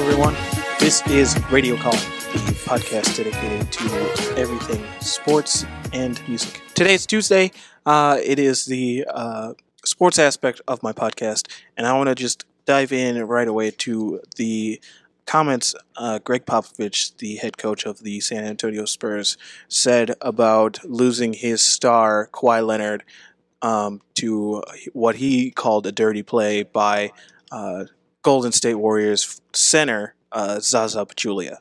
everyone. This is Radio Call, the podcast dedicated to everything sports and music. Today is Tuesday. It is the sports aspect of my podcast, and I want to just dive in right away to the comments Greg Popovich, the head coach of the San Antonio Spurs, said about losing his star, Kawhi Leonard, to what he called a dirty play by Golden State Warriors center Zaza Pachulia.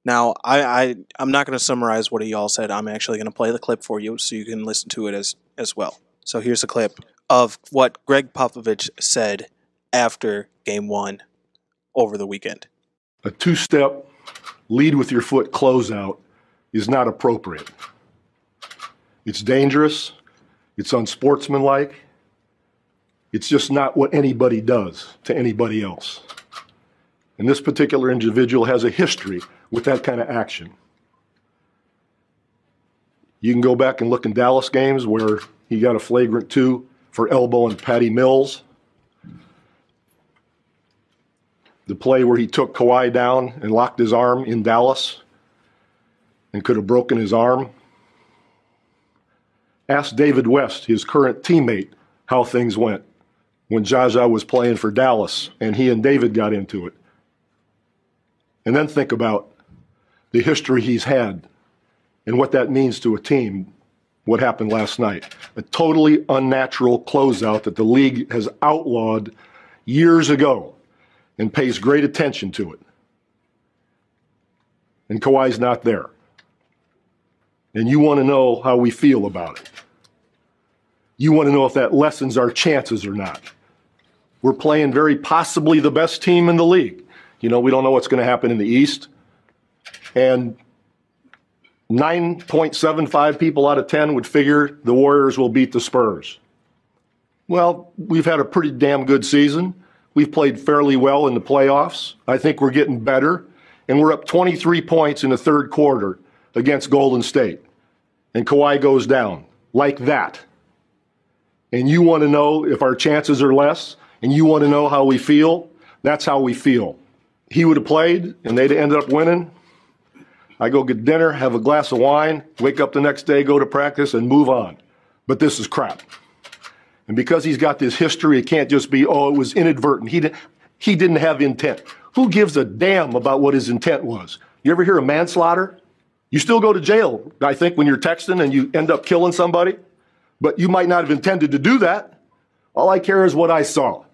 Now, I'm not going to summarize what he all said. I'm actually going to play the clip for you so you can listen to it as well. So here's a clip of what Greg Popovich said after Game 1 over the weekend. A two-step lead with your foot closeout is not appropriate. It's dangerous. It's unsportsmanlike. It's just not what anybody does to anybody else. And this particular individual has a history with that kind of action. You can go back and look in Dallas games where he got a flagrant 2 for elbowing Patty Mills. The play where he took Kawhi down and locked his arm in Dallas and could have broken his arm. Ask David West, his current teammate, how things went when Zaza was playing for Dallas and he and David got into it. And then think about the history he's had and what that means to a team, what happened last night. A totally unnatural closeout that the league has outlawed years ago and pays great attention to it. And Kawhi's not there. And you want to know how we feel about it. You want to know if that lessens our chances or not. We're playing very possibly the best team in the league. You know, we don't know what's going to happen in the East. And 9.75 people out of 10 would figure the Warriors will beat the Spurs. Well, we've had a pretty damn good season. We've played fairly well in the playoffs. I think we're getting better. And we're up 23 points in the third quarter against Golden State. And Kawhi goes down like that. And you want to know if our chances are less, and you want to know how we feel, that's how we feel. He would have played, and they'd have ended up winning. I go get dinner, have a glass of wine, wake up the next day, go to practice, and move on. But this is crap. And because he's got this history, it can't just be, oh, it was inadvertent. He didn't have intent. Who gives a damn about what his intent was? You ever hear of manslaughter? You still go to jail, I think, when you're texting and you end up killing somebody. But you might not have intended to do that. All I care is what I saw.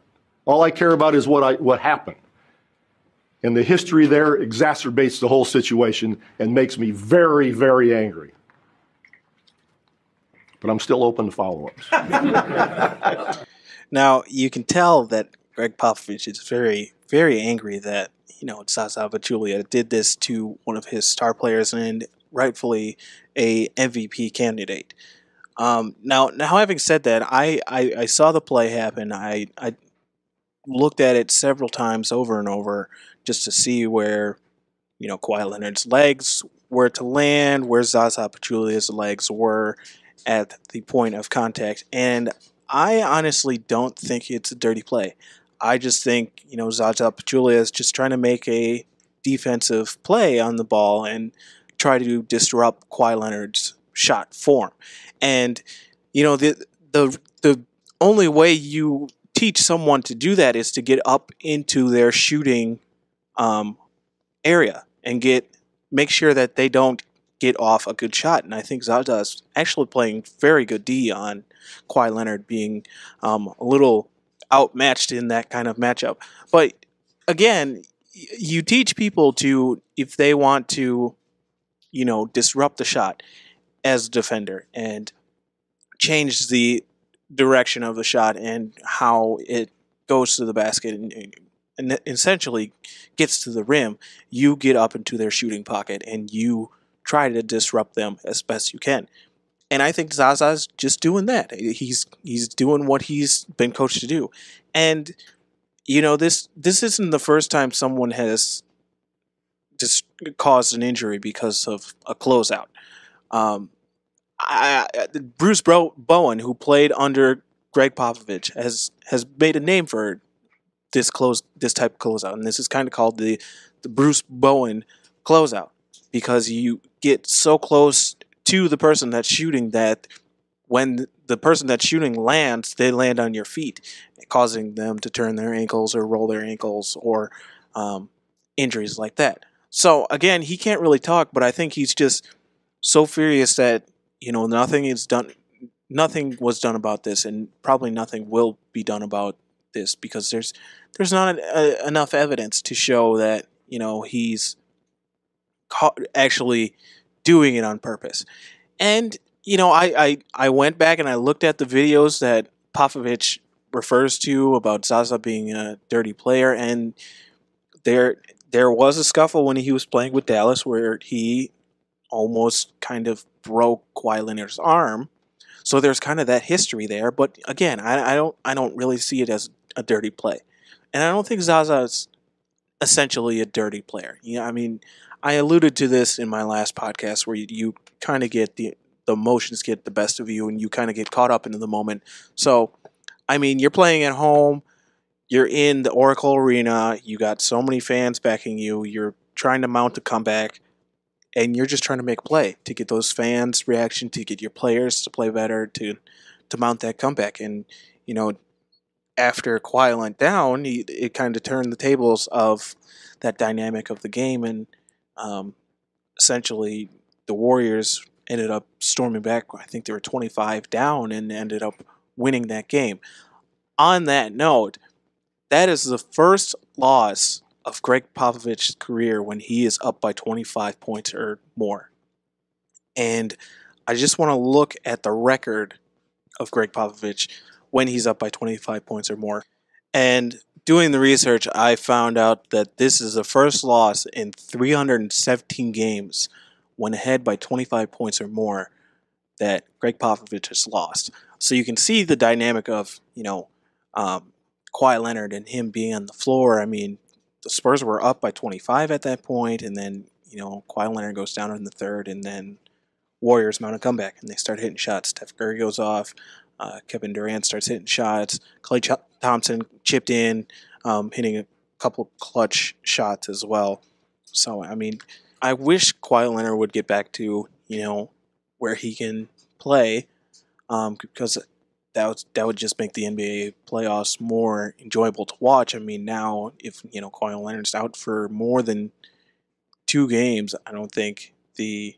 All I care about is what happened. And the history there exacerbates the whole situation and makes me very, very angry. But I'm still open to follow-ups. Now, you can tell that Greg Popovich is very, very angry that, Zaza Pachulia did this to one of his star players and rightfully a MVP candidate. Now, having said that, I saw the play happen. I looked at it several times over and over just to see where, Kawhi Leonard's legs were to land, where Zaza Pachulia's legs were at the point of contact. And I honestly don't think it's a dirty play. I just think, Zaza Pachulia is just trying to make a defensive play on the ball and try to disrupt Kawhi Leonard's shot form. And, the only way you teach someone to do that is to get up into their shooting area and make sure that they don't get off a good shot. And I think Zaza is actually playing very good D on Kawhi Leonard being a little outmatched in that kind of matchup. But again, you teach people to, if they want to, disrupt the shot as a defender and change the direction of the shot and how it goes to the basket and essentially gets to the rim, you get up into their shooting pocket and you try to disrupt them as best you can. And I think Zaza's just doing that. He's doing what he's been coached to do. And, this isn't the first time someone has just caused an injury because of a closeout. Bruce Bowen, who played under Greg Popovich, has made a name for this type of closeout, and this is kind of called the Bruce Bowen closeout, because you get so close to the person that's shooting that when the person that's shooting lands, they land on your feet, causing them to turn their ankles or roll their ankles, or injuries like that. So again, he can't really talk, but I think he's just so furious that nothing was done about this, and probably nothing will be done about this, because there's not enough evidence to show that he's actually doing it on purpose. And I went back and I looked at the videos that Popovich refers to about Zaza being a dirty player, and there was a scuffle when he was playing with Dallas where he almost kind of broke Kawhi Leonard's arm. So there's kind of that history there. But again, I don't really see it as a dirty play, and I don't think Zaza is essentially a dirty player. Yeah, I mean, I alluded to this in my last podcast where you kind of get the emotions get the best of you, and you kind of get caught up into the moment. So, I mean, you're playing at home. You're in the Oracle Arena. You got so many fans backing you. You're trying to mount a comeback, and you're just trying to make a play to get those fans' reaction, to get your players to play better, to mount that comeback. And after Kawhi went down, it kind of turned the tables of that dynamic of the game, and essentially the Warriors ended up storming back. I think they were 25 down and ended up winning that game. On that note, that is the first loss of Greg Popovich's career when he is up by 25 points or more. And I just want to look at the record of Greg Popovich when he's up by 25 points or more. And doing the research, I found out that this is the first loss in 317 games when ahead by 25 points or more that Greg Popovich has lost. So you can see the dynamic of, Kawhi Leonard and him being on the floor. I mean, the Spurs were up by 25 at that point, and then, Kawhi Leonard goes down in the third, and then Warriors mount a comeback, and they start hitting shots. Steph Curry goes off. Kevin Durant starts hitting shots. Klay Thompson chipped in, hitting a couple clutch shots as well. So, I mean, I wish Kawhi Leonard would get back to, where he can play, because that would just make the NBA playoffs more enjoyable to watch. I mean, now if Kawhi Leonard's out for more than 2 games, I don't think the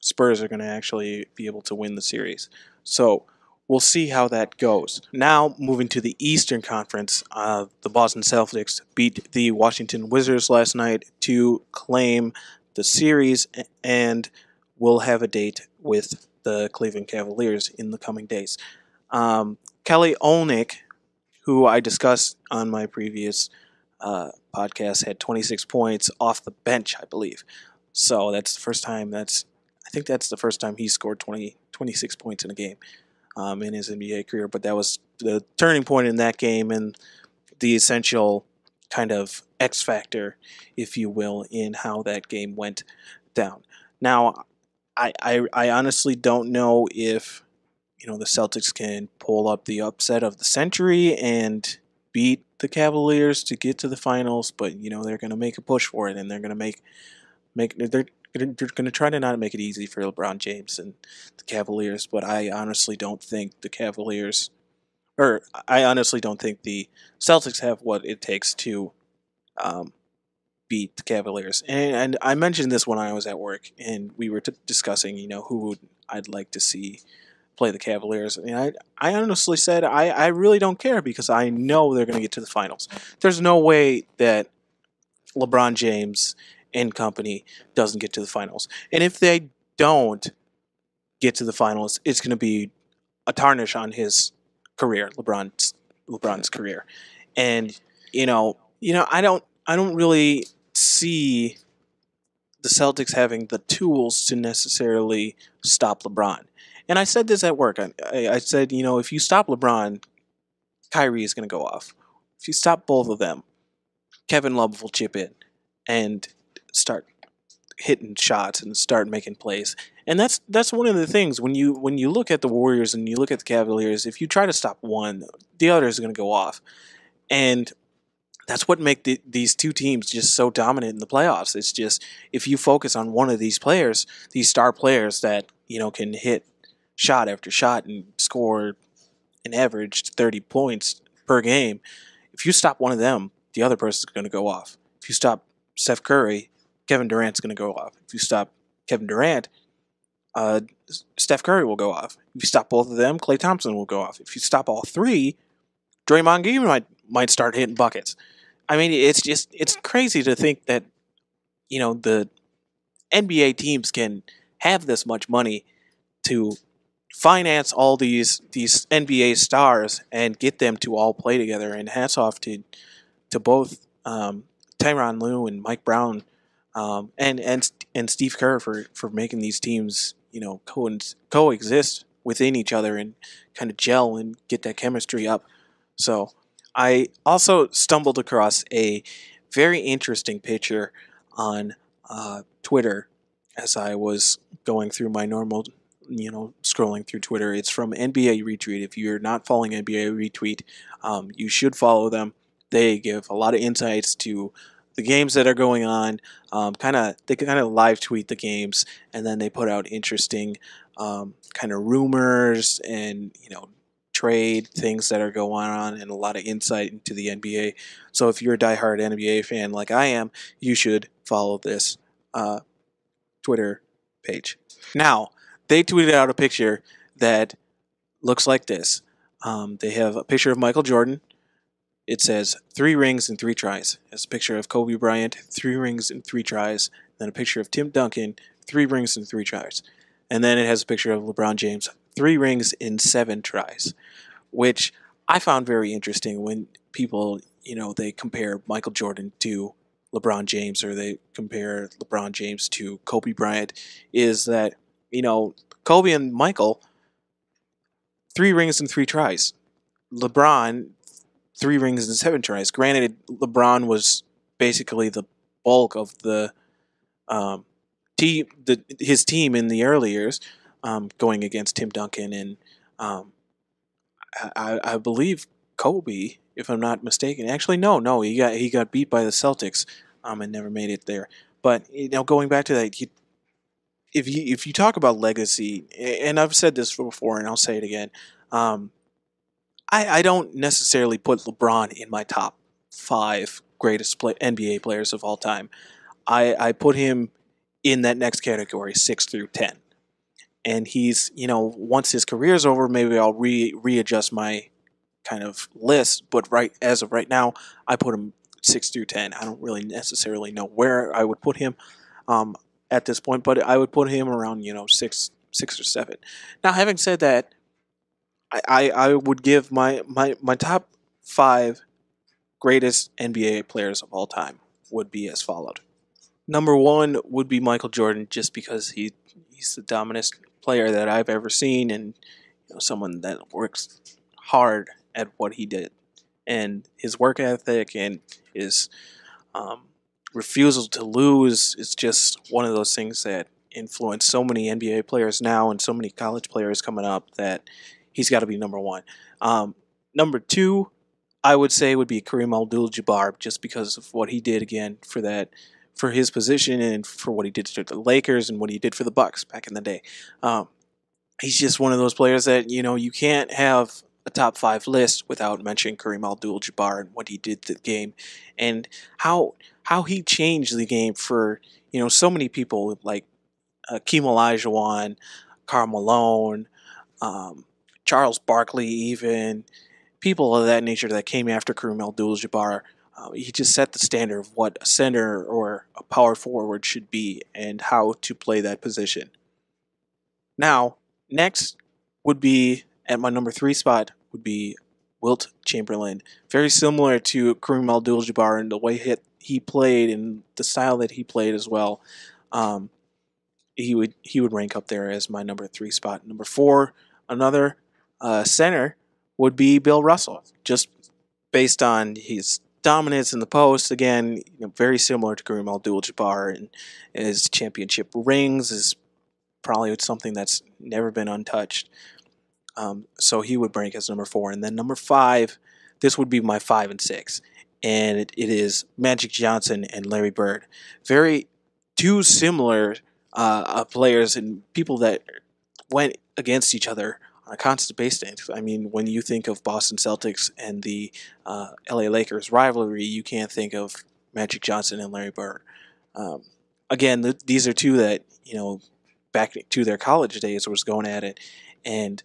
Spurs are going to actually be able to win the series. So we'll see how that goes. Now, moving to the Eastern Conference, the Boston Celtics beat the Washington Wizards last night to claim the series, and will have a date with the Cleveland Cavaliers in the coming days. Kelly Olynyk, who I discussed on my previous podcast, had 26 points off the bench, I believe. So that's the first time I think that's the first time he scored 26 points in a game in his NBA career. But that was the turning point in that game, and the essential kind of X factor, if you will, in how that game went down. Now, I honestly don't know if the Celtics can pull up the upset of the century and beat the Cavaliers to get to the finals, but they're going to make a push for it, and they're going to they're going to try to not make it easy for LeBron James and the Cavaliers. But I honestly don't think the Celtics have what it takes to beat the Cavaliers. And I mentioned this when I was at work, and we were discussing, who I'd like to see play the Cavaliers. And I honestly said I really don't care, because I know they're going to get to the finals. There's no way that LeBron James and company doesn't get to the finals. And if they don't get to the finals, it's going to be a tarnish on his career, LeBron's career. And I don't really see the Celtics having the tools to necessarily stop LeBron. And I said this at work. I said, if you stop LeBron, Kyrie is going to go off. If you stop both of them, Kevin Love will chip in and start hitting shots and start making plays. And that's one of the things when you look at the Warriors and you look at the Cavaliers, if you try to stop one, the other is going to go off. And that's what make these two teams just so dominant in the playoffs. It's just if you focus on one of these players, these star players that can hit shot after shot and score an average 30 points per game. If you stop one of them, the other person's going to go off. If you stop Steph Curry, Kevin Durant's going to go off. If you stop Kevin Durant, uh, Steph Curry will go off. If you stop both of them, Klay Thompson will go off. If you stop all three, Draymond Green might start hitting buckets. I mean, it's crazy to think that the NBA teams can have this much money to finance all these NBA stars and get them to all play together. And hats off to both Tyronn Lue and Mike Brown and Steve Kerr for making these teams coexist within each other and kind of gel and get that chemistry up. So I also stumbled across a very interesting picture on Twitter as I was going through my normal, scrolling through Twitter. It's from NBA Retweet. If you're not following NBA Retweet, you should follow them. They give a lot of insights to the games that are going on. They kind of live tweet the games, and then they put out interesting kind of rumors and trade things that are going on, and a lot of insight into the NBA. So if you're a diehard NBA fan like I am, you should follow this Twitter page. Now, they tweeted out a picture that looks like this. They have a picture of Micheal Jordan. It says 3 rings and 3 tries. It's a picture of Kobe Bryant, 3 rings and 3 tries. Then a picture of Tim Duncan, 3 rings and 3 tries. And then it has a picture of LeBron James, 3 rings in 7 tries, which I found very interesting when people, they compare Micheal Jordan to LeBron James, or they compare LeBron James to Kobe Bryant, is that, Kobe and Michael, 3 rings and 3 tries. LeBron, 3 rings and 7 tries. Granted, LeBron was basically the bulk of the his team in the early years, going against Tim Duncan and I believe Kobe, if I'm not mistaken. Actually, no, he got beat by the Celtics, and never made it there. But going back to that, if you talk about legacy, and I've said this before, and I'll say it again, I don't necessarily put LeBron in my top 5 greatest NBA players of all time. I put him in that next category, 6 through 10. And he's, once his career's over, maybe I'll readjust my kind of list. But as of right now, I put him 6 through 10. I don't really necessarily know where I would put him at this point, but I would put him around, 6 or 7. Now, having said that, I would give my top 5 greatest NBA players of all time would be as followed. Number 1 would be Micheal Jordan, just because he's the dominant player that I've ever seen, and someone that works hard at what he did, and his work ethic and his refusal to lose is just one of those things that influence so many NBA players now and so many college players coming up that he's got to be number 1. Number 2, I would say, would be Kareem Abdul-Jabbar, just because of what he did again for his position and for what he did to the Lakers and what he did for the Bucks back in the day. He's just one of those players that, you can't have a top 5 list without mentioning Kareem Abdul-Jabbar and what he did to the game and how he changed the game for, so many people like Keem Olajuwon, Karl Malone, Charles Barkley, even people of that nature that came after Kareem Abdul-Jabbar. He just set the standard of what a center or a power forward should be and how to play that position. Now, next would be, at my number 3 spot, would be Wilt Chamberlin. Very similar to Kareem Abdul-Jabbar in the way he played and the style that he played as well. He would rank up there as my number 3 spot. Number 4, another center, would be Bill Russell, just based on his dominance in the post. Again, very similar to Kareem Abdul-Jabbar, and his championship rings is probably something that's never been untouched. So he would rank as number 4. And then number 5, this would be my 5 and 6, and it is Magic Johnson and Larry Bird. Very two similar players and people that went against each other on a constant basis. I mean, when you think of Boston Celtics and the LA Lakers rivalry, you can't think of Magic Johnson and Larry Bird. Um, Again, these are two that, back to their college days was going at it, and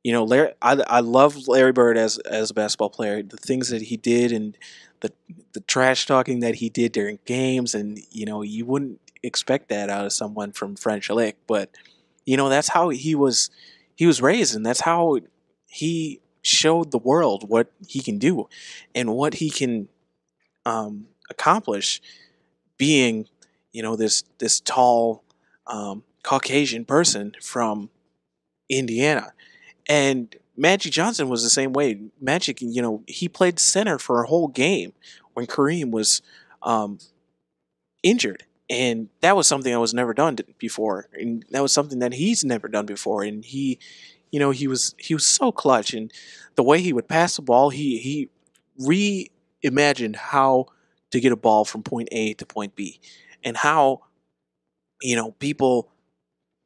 I love Larry Bird as a basketball player. The things that he did and the the trash talking that he did during games, and you wouldn't expect that out of someone from French Lick, but that's how he was raised, and that's how he showed the world what he can do and what he can accomplish being this tall Caucasian person from Indiana. And Magic Johnson was the same way. Magic, he played center for a whole game when Kareem was injured. And that was something that was never done before. And that was something that he's never done before. And he was so clutch. And the way he would pass the ball, he reimagined how to get a ball from point A to point B. And how, people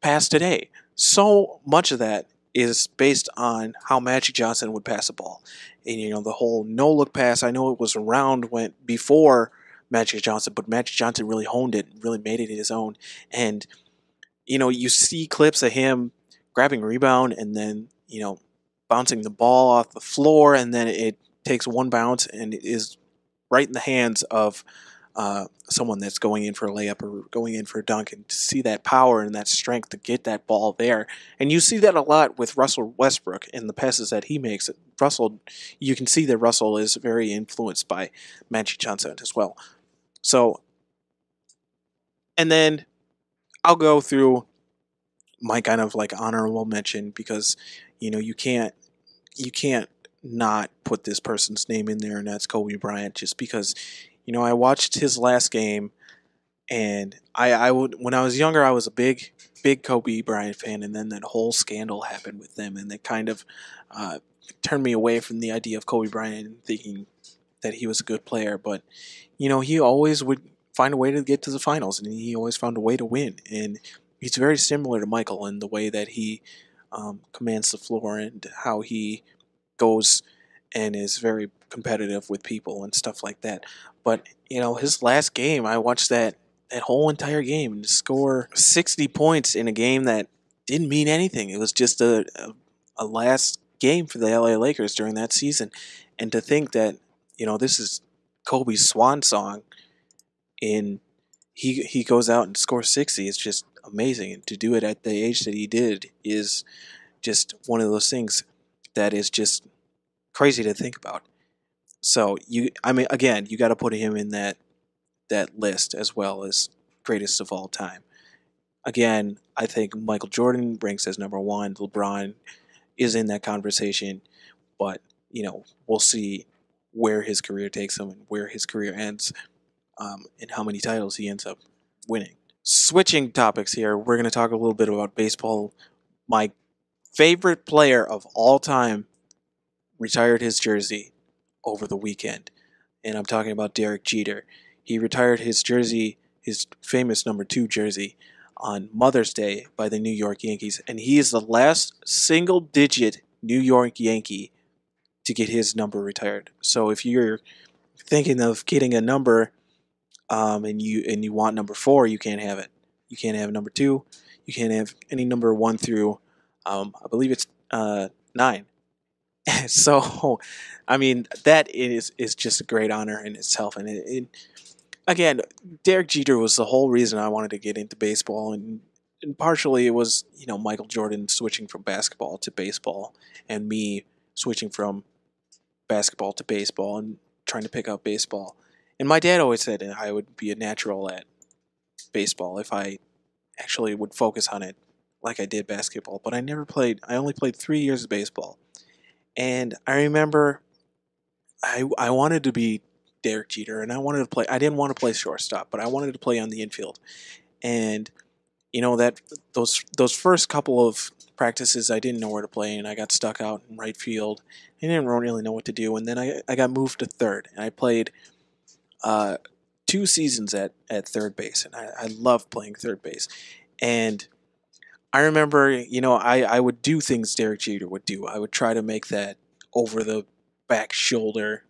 pass today. So much of that is based on how Magic Johnson would pass the ball. And the whole no-look pass, I know it was around before Magic Johnson, but Magic Johnson really honed it, really made it his own. And you see clips of him grabbing a rebound and then bouncing the ball off the floor, and then it takes one bounce and it is right in the hands of someone that's going in for a layup or going in for a dunk, and to see that power and that strength to get that ball there. And you see that a lot with Russell Westbrook and the passes that he makes. You can see that Russell is very influenced by Magic Johnson as well. So, and then I'll go through my kind of like honorable mention, because you can't not put this person's name in there, and that's Kobe Bryant, just because I watched his last game, and I would, when I was younger, I was a big Kobe Bryant fan, and then that whole scandal happened with them, and it kind of turned me away from the idea of Kobe Bryant and thinking that he was a good player. But he always would find a way to get to the finals, and he always found a way to win. And he's very similar to Michael in the way that he commands the floor and how he goes and is very competitive with people and stuff like that. But his last game, I watched that whole entire game, and to score 60 points in a game that didn't mean anything. It was just a last game for the LA Lakers during that season, and to think that this is Kobe's swan song, and he goes out and scores 60. It's just amazing, and to do it at the age that he did is just one of those things that is just crazy to think about. So again, you got to put him in that list as well as greatest of all time. Again, I think Michael Jordan ranks as number one. LeBron is in that conversation, but we'll see where his career takes him and where his career ends, and how many titles he ends up winning. Switching topics here, we're going to talk a little bit about baseball. My favorite player of all time retired his jersey over the weekend, and I'm talking about Derek Jeter. He retired his jersey, his famous number 2 jersey, on Mother's Day by the New York Yankees, and he is the last single-digit New York Yankee to get his number retired. So if you're thinking of getting a number, and you want number 4, you can't have it. You can't have number 2. You can't have any number 1 through, I believe it's 9. So, that is just a great honor in itself. And again, Derek Jeter was the whole reason I wanted to get into baseball. And partially it was, Michael Jordan switching from basketball to baseball, and me switching from basketball to baseball and trying to pick up baseball. And my dad always said I would be a natural at baseball if I actually would focus on it like I did basketball. But I only played 3 years of baseball. And I remember I wanted to be Derek Jeter, and I wanted to play. I didn't want to play shortstop, but I wanted to play on the infield. And that those first couple of practices, I didn't know where to play, and I got stuck out in right field. I didn't really know what to do, and then I got moved to third, and I played 2 seasons at third base, and I loved playing third base. And I remember, I would do things Derek Jeter would do. I would try to make that over the back shoulder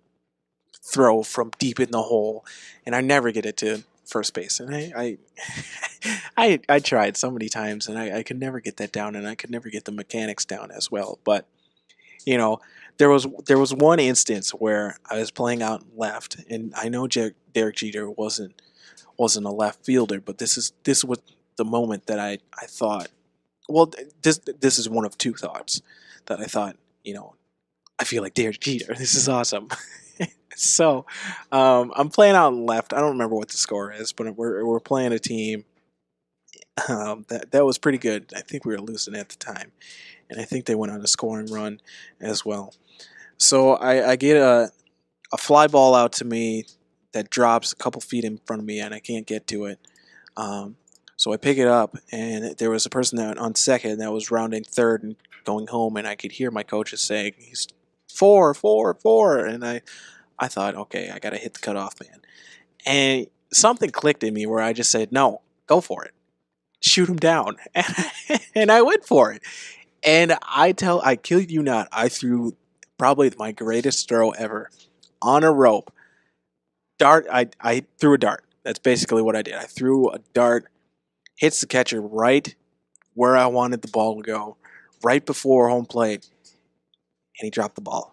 throw from deep in the hole, and I never get it to first base. And I tried so many times, and I could never get that down, and I could never get the mechanics down as well. But you know, there was one instance where I was playing out left, and I know Derek Jeter wasn't a left fielder, but this was the moment that I thought, well, this is one of two thoughts that I thought, I feel like Derek Jeter. This is awesome. So I'm playing out left. I don't remember what the score is, but we're playing a team that was pretty good. I think we were losing at the time, and I think they went on a scoring run as well. So I get a fly ball out to me that drops a couple feet in front of me, and I can't get to it. So I pick it up, and there was a person that on second that was rounding third and going home, and I could hear my coaches saying, "He's 4, 4, 4," and I thought, okay, I got to hit the cutoff man. And something clicked in me where I just said, no, go for it. Shoot him down. And I went for it. And I kid you not, I threw probably my greatest throw ever on a rope. Dart, I threw a dart. That's basically what I did. I threw a dart, hits the catcher right where I wanted the ball to go, right before home plate, and he dropped the ball.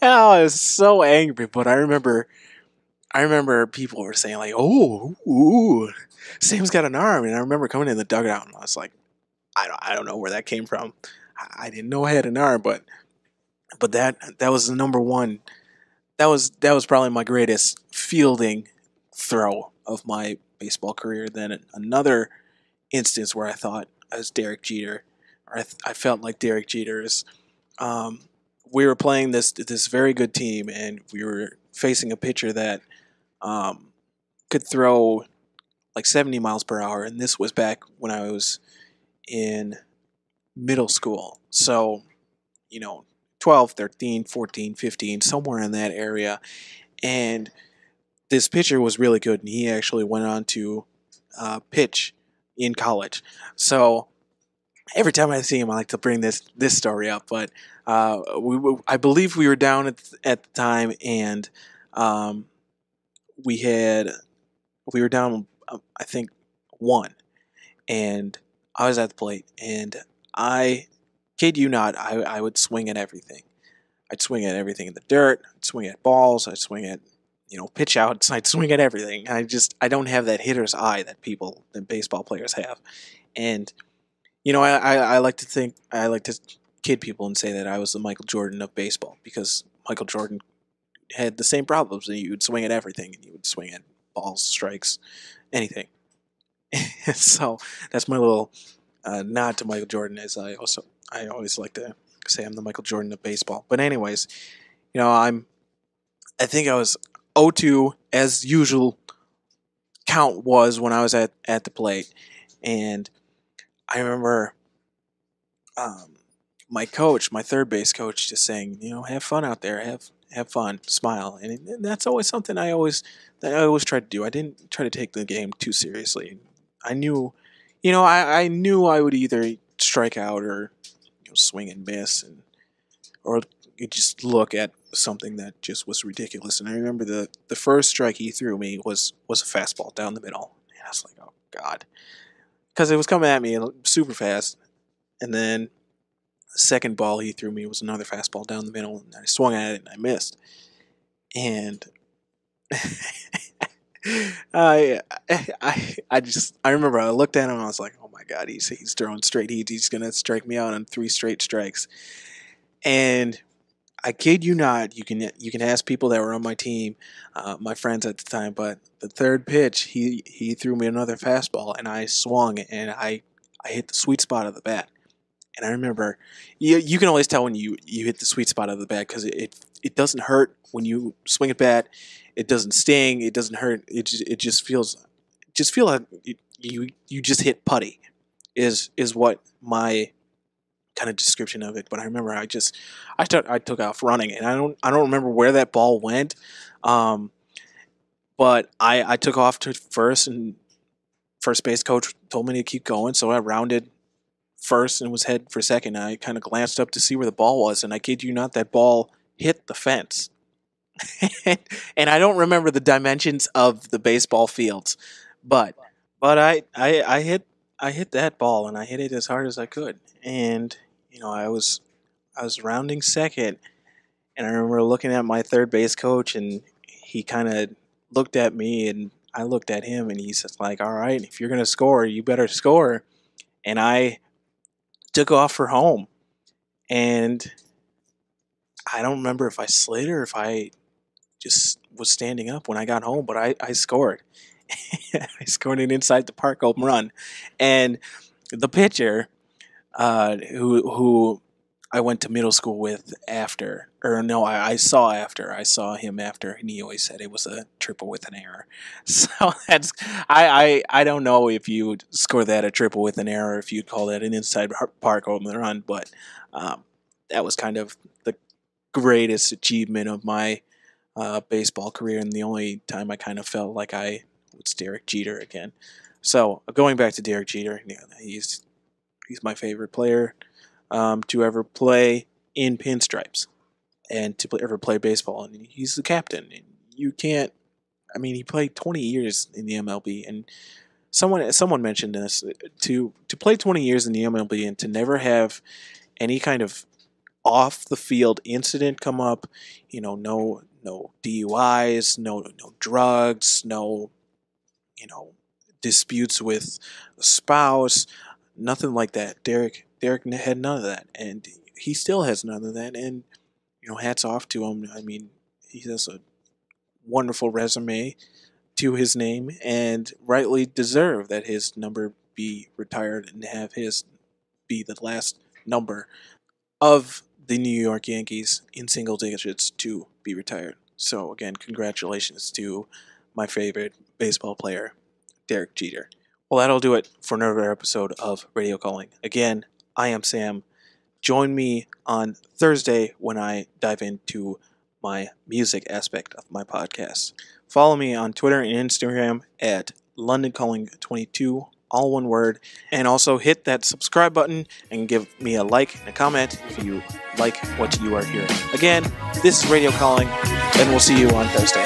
I was so angry, but I remember people were saying like, "Oh, ooh, Sam's got an arm," and I remember coming in the dugout and I was like, "I don't know where that came from. I didn't know I had an arm, but that was the number one. That was probably my greatest fielding throw of my baseball career. Then another instance where I thought I was Derek Jeter, or I felt like Derek Jeter is. We were playing this very good team, and we were facing a pitcher that could throw like 70 miles per hour, and this was back when I was in middle school. So, 12, 13, 14, 15, somewhere in that area. And this pitcher was really good, and he actually went on to pitch in college. So every time I see him, I like to bring this story up. But I believe we were down at the time, and we were down, I think, 1, and I was at the plate, and I kid you not, I would swing at everything. I'd swing at everything in the dirt. I'd swing at balls. I'd swing at pitch outs. I'd swing at everything. I don't have that hitter's eye that baseball players have, and I like to kid people and say that I was the Michael Jordan of baseball, because Michael Jordan had the same problems. You would swing at everything, and you would swing at balls, strikes, anything. So that's my little nod to Michael Jordan. As I always like to say I'm the Michael Jordan of baseball. But anyways, I think I was 0-2 as usual. Count was when I was at the plate, and I remember my third base coach, just saying, have fun out there, have fun, smile, and that's always something that I always tried to do. I didn't try to take the game too seriously. I knew, I knew I would either strike out or swing and miss, or just look at something that just was ridiculous. And I remember the first strike he threw me was a fastball down the middle, and I was like, oh God, because it was coming at me super fast. And then the second ball he threw me was another fastball down the middle, and I swung at it and I missed. And I remember I looked at him and I was like, oh my God, he's throwing straight. He's gonna strike me out on 3 straight strikes. And I kid you not, you can ask people that were on my team, my friends at the time, but the third pitch he threw me another fastball, and I swung, and I hit the sweet spot of the bat. And I remember, you can always tell when you hit the sweet spot of the bat, because it doesn't hurt when you swing a bat. It doesn't sting. It doesn't hurt. It just feels like you just hit putty is what my kind of description of it. But I remember I took off running, and I don't remember where that ball went. But I took off to first, and first base coach told me to keep going, so I rounded first and was headed for second. I kind of glanced up to see where the ball was, and I kid you not, that ball hit the fence. And I don't remember the dimensions of the baseball fields, but I hit that ball, and I hit it as hard as I could. And I was rounding second, and I remember looking at my third base coach, and he kind of looked at me, and I looked at him, and he says, like, all right, if you're gonna score, you better score. And I took off for home, and I don't remember if I slid or if I just was standing up when I got home, but I scored. I scored an inside the park home run, and the pitcher, who I went to middle school with after, or no, I saw him after, and he always said it was a triple with an error. So that's I don't know if you would score that a triple with an error, if you'd call that an inside park home run, but that was kind of the greatest achievement of my baseball career, and the only time I kind of felt like I was Derek Jeter again. So going back to Derek Jeter, he's my favorite player to ever play in pinstripes and to ever play baseball. And he's the captain. And you can't. I mean, he played 20 years in the MLB, and someone mentioned this, to play 20 years in the MLB and to never have any kind of off the field incident come up. No DUIs, no drugs, no disputes with a spouse, nothing like that. Derek had none of that, and he still has none of that. And hats off to him. I mean, he has a wonderful resume to his name, and rightly deserve that his number be retired and have his be the last number of the New York Yankees in single digits to be retired. So again, congratulations to my favorite baseball player, Derek Jeter. Well, that'll do it for another episode of Radio Calling. Again, I am Sam. Join me on Thursday when I dive into my music aspect of my podcast. Follow me on Twitter and Instagram at LondonCalling22, all one word. And also hit that subscribe button and give me a like and a comment if you like what you are hearing. Again, this is Radio Calling, and we'll see you on Thursday.